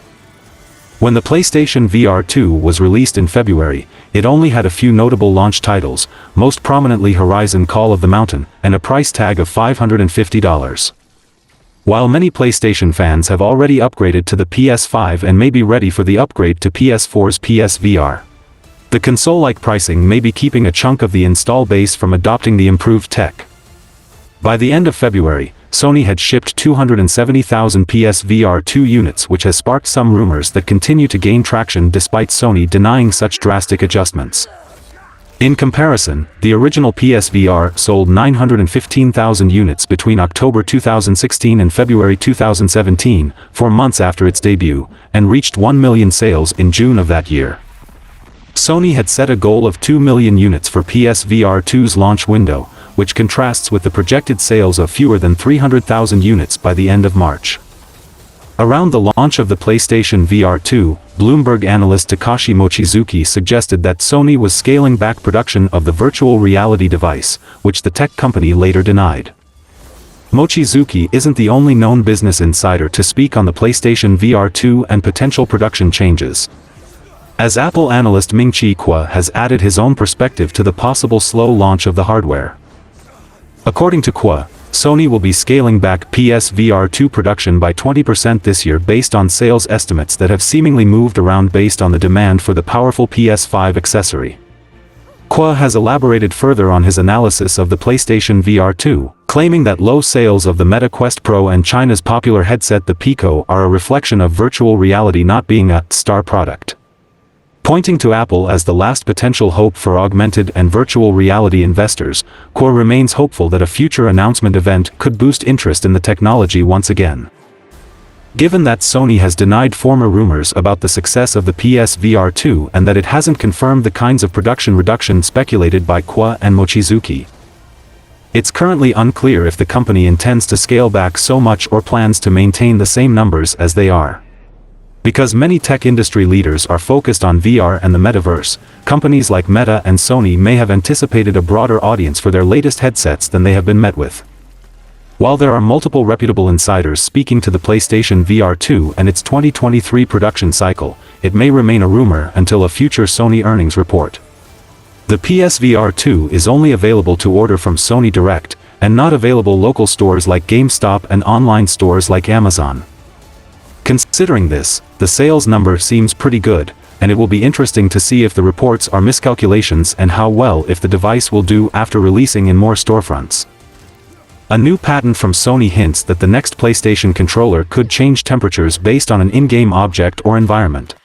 When the PlayStation VR 2 was released in February, it only had a few notable launch titles, most prominently Horizon Call of the Mountain, and a price tag of $550. While many PlayStation fans have already upgraded to the PS5 and may be ready for the upgrade to PS4's PSVR, the console-like pricing may be keeping a chunk of the install base from adopting the improved tech. By the end of February, Sony had shipped 270,000 PSVR 2 units, which has sparked some rumors that continue to gain traction despite Sony denying such drastic adjustments. In comparison, the original PSVR sold 915,000 units between October 2016 and February 2017, 4 months after its debut, and reached 1 million sales in June of that year. Sony had set a goal of 2 million units for PSVR 2's launch window, which contrasts with the projected sales of fewer than 300,000 units by the end of March. Around the launch of the PlayStation VR 2, Bloomberg analyst Takashi Mochizuki suggested that Sony was scaling back production of the virtual reality device, which the tech company later denied. Mochizuki isn't the only known business insider to speak on the PlayStation VR 2 and potential production changes. As Apple analyst Ming-Chi Kuo has added his own perspective to the possible slow launch of the hardware. According to Kuo, Sony will be scaling back PSVR 2 production by 20% this year based on sales estimates that have seemingly moved around based on the demand for the powerful PS5 accessory. Kuo has elaborated further on his analysis of the PlayStation VR 2, claiming that low sales of the Meta Quest Pro and China's popular headset the Pico are a reflection of virtual reality not being a star product. Pointing to Apple as the last potential hope for augmented and virtual reality investors, Kuo remains hopeful that a future announcement event could boost interest in the technology once again. Given that Sony has denied former rumors about the success of the PSVR 2 and that it hasn't confirmed the kinds of production reduction speculated by Kuo and Mochizuki, it's currently unclear if the company intends to scale back so much or plans to maintain the same numbers as they are. Because many tech industry leaders are focused on VR and the metaverse, companies like Meta and Sony may have anticipated a broader audience for their latest headsets than they have been met with. While there are multiple reputable insiders speaking to the PlayStation VR 2 and its 2023 production cycle, it may remain a rumor until a future Sony earnings report. The PSVR 2 is only available to order from Sony Direct, and not available local stores like GameStop and online stores like Amazon. Considering this, the sales number seems pretty good, and it will be interesting to see if the reports are miscalculations and how well if the device will do after releasing in more storefronts. A new patent from Sony hints that the next PlayStation controller could change temperatures based on an in-game object or environment.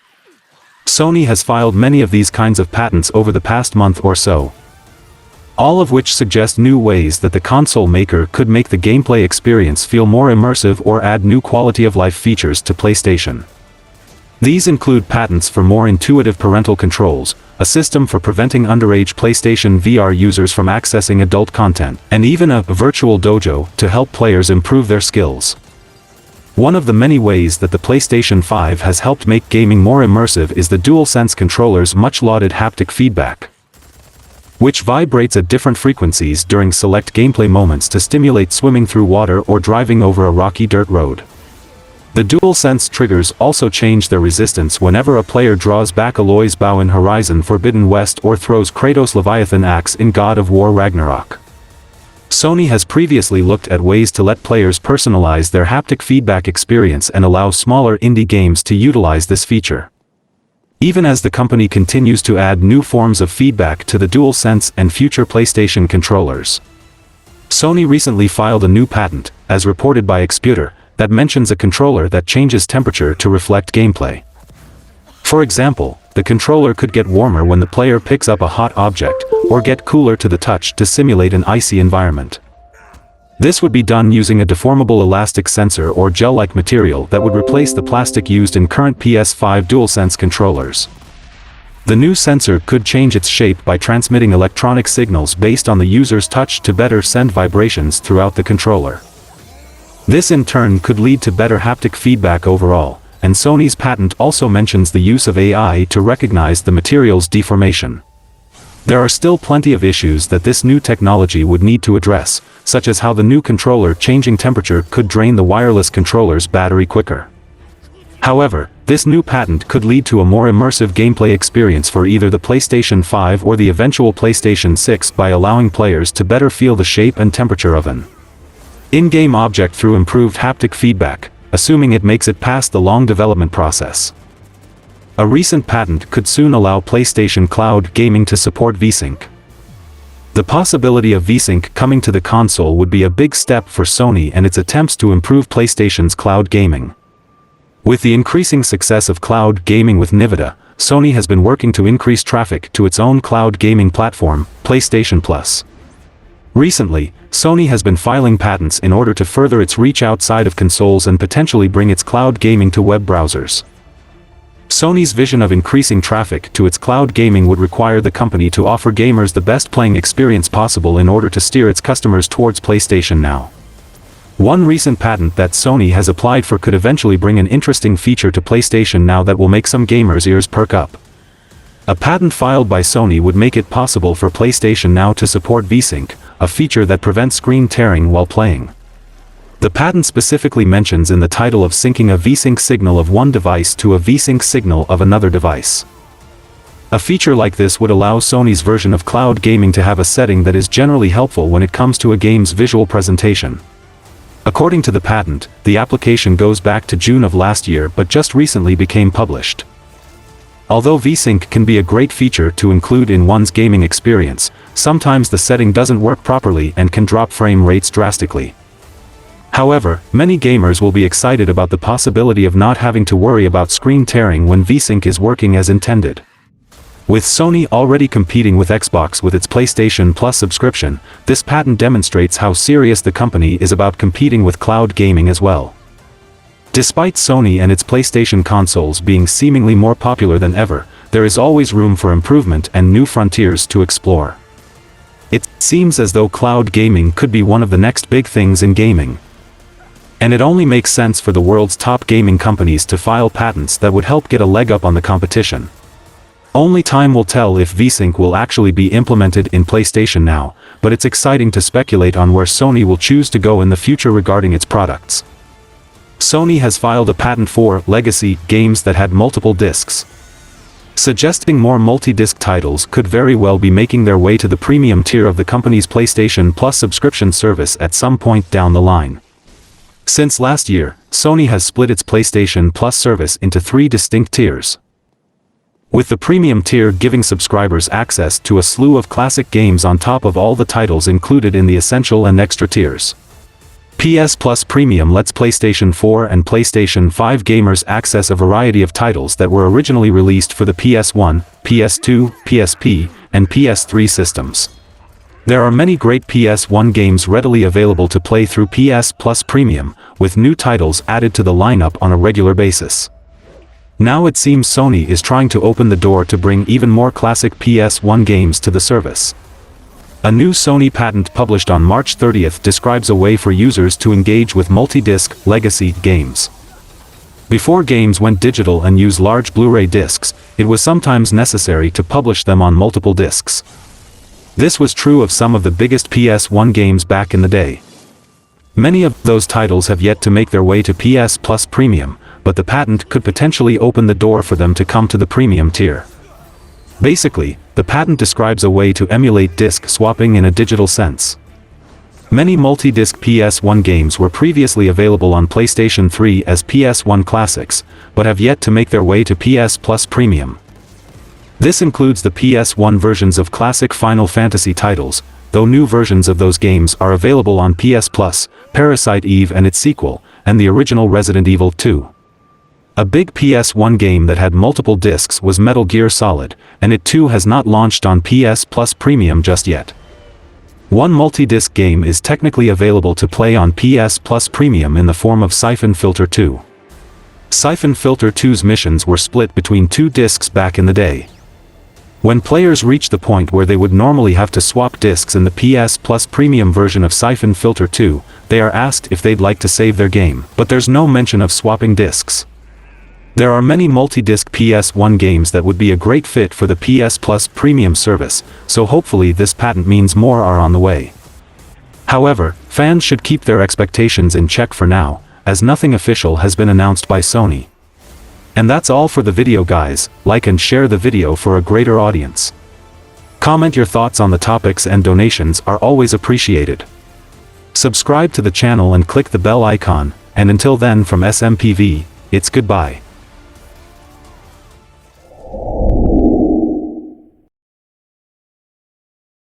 Sony has filed many of these kinds of patents over the past month or so, all of which suggest new ways that the console maker could make the gameplay experience feel more immersive or add new quality-of-life features to PlayStation. These include patents for more intuitive parental controls, a system for preventing underage PlayStation VR users from accessing adult content, and even a virtual dojo to help players improve their skills. One of the many ways that the PlayStation 5 has helped make gaming more immersive is the DualSense controller's much-lauded haptic feedback, which vibrates at different frequencies during select gameplay moments to stimulate swimming through water or driving over a rocky dirt road. The DualSense triggers also change their resistance whenever a player draws back Aloy's bow in Horizon Forbidden West or throws Kratos' Leviathan axe in God of War Ragnarok. Sony has previously looked at ways to let players personalize their haptic feedback experience and allow smaller indie games to utilize this feature. Even as the company continues to add new forms of feedback to the DualSense and future PlayStation controllers, Sony recently filed a new patent, as reported by Exputer, that mentions a controller that changes temperature to reflect gameplay. For example, the controller could get warmer when the player picks up a hot object, or get cooler to the touch to simulate an icy environment. This would be done using a deformable elastic sensor or gel-like material that would replace the plastic used in current PS5 DualSense controllers. The new sensor could change its shape by transmitting electronic signals based on the user's touch to better send vibrations throughout the controller. This in turn could lead to better haptic feedback overall, and Sony's patent also mentions the use of AI to recognize the material's deformation. There are still plenty of issues that this new technology would need to address, such as how the new controller changing temperature could drain the wireless controller's battery quicker. However, this new patent could lead to a more immersive gameplay experience for either the PlayStation 5 or the eventual PlayStation 6 by allowing players to better feel the shape and temperature of an in-game object through improved haptic feedback, assuming it makes it past the long development process. A recent patent could soon allow PlayStation Cloud Gaming to support VSync. The possibility of VSync coming to the console would be a big step for Sony and its attempts to improve PlayStation's cloud gaming. With the increasing success of cloud gaming with Nvidia, Sony has been working to increase traffic to its own cloud gaming platform, PlayStation Plus. Recently, Sony has been filing patents in order to further its reach outside of consoles and potentially bring its cloud gaming to web browsers. Sony's vision of increasing traffic to its cloud gaming would require the company to offer gamers the best playing experience possible in order to steer its customers towards PlayStation Now. One recent patent that Sony has applied for could eventually bring an interesting feature to PlayStation Now that will make some gamers' ears perk up. A patent filed by Sony would make it possible for PlayStation Now to support VSync, a feature that prevents screen tearing while playing. The patent specifically mentions in the title of syncing a VSync signal of one device to a VSync signal of another device. A feature like this would allow Sony's version of cloud gaming to have a setting that is generally helpful when it comes to a game's visual presentation. According to the patent, the application goes back to June of last year but just recently became published. Although VSync can be a great feature to include in one's gaming experience, sometimes the setting doesn't work properly and can drop frame rates drastically. However, many gamers will be excited about the possibility of not having to worry about screen tearing when VSync is working as intended. With Sony already competing with Xbox with its PlayStation Plus subscription, this patent demonstrates how serious the company is about competing with cloud gaming as well. Despite Sony and its PlayStation consoles being seemingly more popular than ever, there is always room for improvement and new frontiers to explore. It seems as though cloud gaming could be one of the next big things in gaming. And it only makes sense for the world's top gaming companies to file patents that would help get a leg up on the competition. Only time will tell if VSync will actually be implemented in PlayStation now, but it's exciting to speculate on where Sony will choose to go in the future regarding its products. Sony has filed a patent for legacy games that had multiple discs. Suggesting more multi-disc titles could very well be making their way to the premium tier of the company's PlayStation Plus subscription service at some point down the line. Since last year, Sony has split its PlayStation Plus service into 3 distinct tiers, with the premium tier giving subscribers access to a slew of classic games on top of all the titles included in the essential and extra tiers. PS Plus Premium lets PlayStation 4 and PlayStation 5 gamers access a variety of titles that were originally released for the PS1, PS2, PSP, and PS3 systems. There are many great PS1 games readily available to play through PS Plus Premium, with new titles added to the lineup on a regular basis. Now it seems Sony is trying to open the door to bring even more classic PS1 games to the service. A new Sony patent published on March 30th describes a way for users to engage with multi-disc legacy games. Before games went digital and used large Blu-ray discs, it was sometimes necessary to publish them on multiple discs. This was true of some of the biggest PS1 games back in the day. Many of those titles have yet to make their way to PS Plus Premium, but the patent could potentially open the door for them to come to the premium tier. Basically, the patent describes a way to emulate disc swapping in a digital sense. Many multi-disc PS1 games were previously available on PlayStation 3 as PS1 classics, but have yet to make their way to PS Plus Premium. This includes the PS1 versions of classic Final Fantasy titles, though new versions of those games are available on PS Plus, Parasite Eve and its sequel, and the original Resident Evil 2. A big PS1 game that had multiple discs was Metal Gear Solid, and it too has not launched on PS Plus Premium just yet. One multi-disc game is technically available to play on PS Plus Premium in the form of Siphon Filter 2. Siphon Filter 2's missions were split between 2 discs back in the day. When players reach the point where they would normally have to swap discs in the PS Plus Premium version of Siphon Filter 2, they are asked if they'd like to save their game, but there's no mention of swapping discs. There are many multi-disc PS1 games that would be a great fit for the PS Plus Premium service, so hopefully this patent means more are on the way. However, fans should keep their expectations in check for now, as nothing official has been announced by Sony. And that's all for the video guys. Like and share the video for a greater audience. Comment your thoughts on the topics and donations are always appreciated. Subscribe to the channel and click the bell icon, and until then from SMPV, it's goodbye.